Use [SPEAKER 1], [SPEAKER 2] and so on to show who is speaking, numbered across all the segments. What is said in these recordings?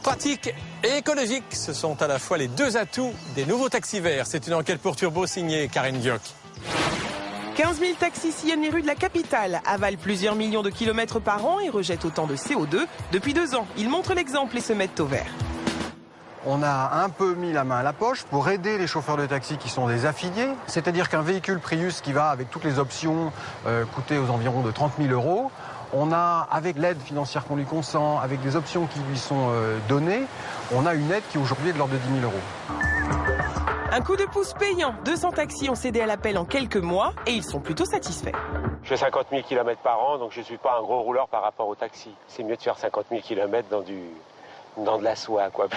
[SPEAKER 1] Pratique et écologique, ce sont à la fois les deux atouts des nouveaux taxis verts. C'est une enquête pour Turbo signée Karine Dioc.
[SPEAKER 2] 15 000 taxis sillonnent les rues de la capitale, avalent plusieurs millions de kilomètres par an et rejettent autant de CO2. Depuis 2 ans, ils montrent l'exemple et se mettent au vert.
[SPEAKER 3] On a un peu mis la main à la poche pour aider les chauffeurs de taxi qui sont des affiliés. C'est-à-dire qu'un véhicule Prius qui va avec toutes les options coûter aux environs de 30 000 €. On a, avec l'aide financière qu'on lui consent, avec des options qui lui sont données, on a une aide qui aujourd'hui est de l'ordre de 10 000 €.
[SPEAKER 2] Un coup de pouce payant. 200 taxis ont cédé à l'appel en quelques mois et ils sont plutôt satisfaits.
[SPEAKER 4] Je fais 50 000 km par an, donc je ne suis pas un gros rouleur par rapport au taxi. C'est mieux de faire 50 000 km dans de la soie, quoi.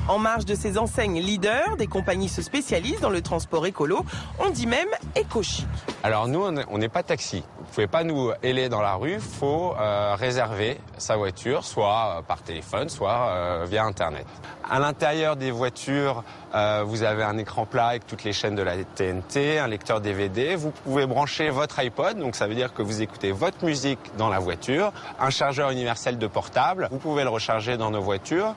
[SPEAKER 2] En marge de ces enseignes leaders, des compagnies se spécialisent dans le transport écolo. On dit même éco-chic.
[SPEAKER 5] Alors nous, on n'est pas taxi. Vous pouvez pas nous héler dans la rue. Il faut réserver sa voiture, soit par téléphone, soit via Internet. À l'intérieur des voitures, vous avez un écran plat avec toutes les chaînes de la TNT, un lecteur DVD. Vous pouvez brancher votre iPod, donc ça veut dire que vous écoutez votre musique dans la voiture. Un chargeur universel de portable. Vous pouvez le recharger dans nos voitures.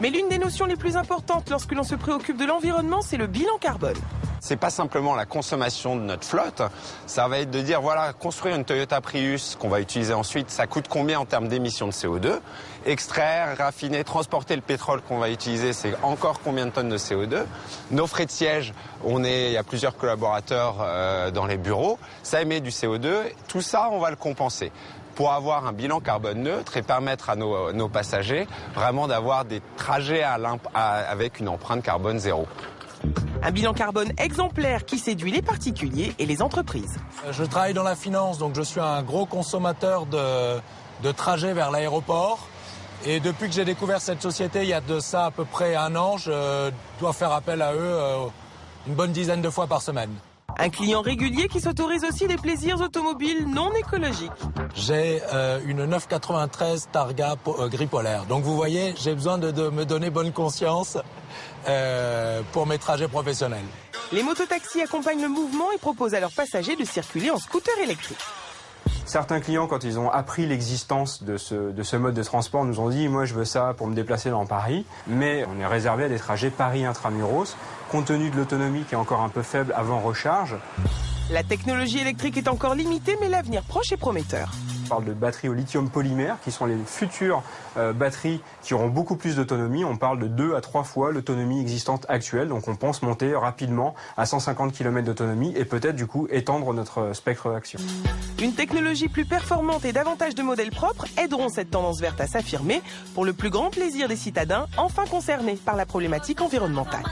[SPEAKER 2] Mais l'une des notions les plus importantes lorsque l'on se préoccupe de l'environnement, c'est le bilan carbone.
[SPEAKER 5] C'est pas simplement la consommation de notre flotte, ça va être de dire, voilà, construire une Toyota Prius qu'on va utiliser ensuite, ça coûte combien en termes d'émissions de CO2 ? Extraire, raffiner, transporter le pétrole qu'on va utiliser, c'est encore combien de tonnes de CO2 ? Nos frais de siège, il y a plusieurs collaborateurs dans les bureaux, ça émet du CO2, tout ça, on va le compenser pour avoir un bilan carbone neutre et permettre à nos passagers vraiment d'avoir des trajets avec une empreinte carbone zéro.
[SPEAKER 2] Un bilan carbone exemplaire qui séduit les particuliers et les entreprises.
[SPEAKER 6] Je travaille dans la finance, donc je suis un gros consommateur de trajets vers l'aéroport. Et depuis que j'ai découvert cette société, il y a de ça à peu près 1 an, je dois faire appel à eux une bonne dizaine de fois par semaine.
[SPEAKER 2] Un client régulier qui s'autorise aussi des plaisirs automobiles non écologiques.
[SPEAKER 6] J'ai une 993 Targa gris polaire. Donc vous voyez, j'ai besoin de me donner bonne conscience pour mes trajets professionnels.
[SPEAKER 2] Les mototaxis accompagnent le mouvement et proposent à leurs passagers de circuler en scooter électrique.
[SPEAKER 7] Certains clients, quand ils ont appris l'existence de ce mode de transport, nous ont dit « moi je veux ça pour me déplacer dans Paris », mais on est réservé à des trajets Paris-Intramuros, compte tenu de l'autonomie qui est encore un peu faible avant recharge.
[SPEAKER 2] La technologie électrique est encore limitée, mais l'avenir proche est prometteur.
[SPEAKER 7] On parle de batteries au lithium polymère, qui sont les futures batteries qui auront beaucoup plus d'autonomie. On parle de 2 à 3 fois l'autonomie existante actuelle, donc on pense monter rapidement à 150 km d'autonomie et peut-être du coup étendre notre spectre d'action.
[SPEAKER 2] Une technologie plus performante et davantage de modèles propres aideront cette tendance verte à s'affirmer pour le plus grand plaisir des citadins enfin concernés par la problématique environnementale.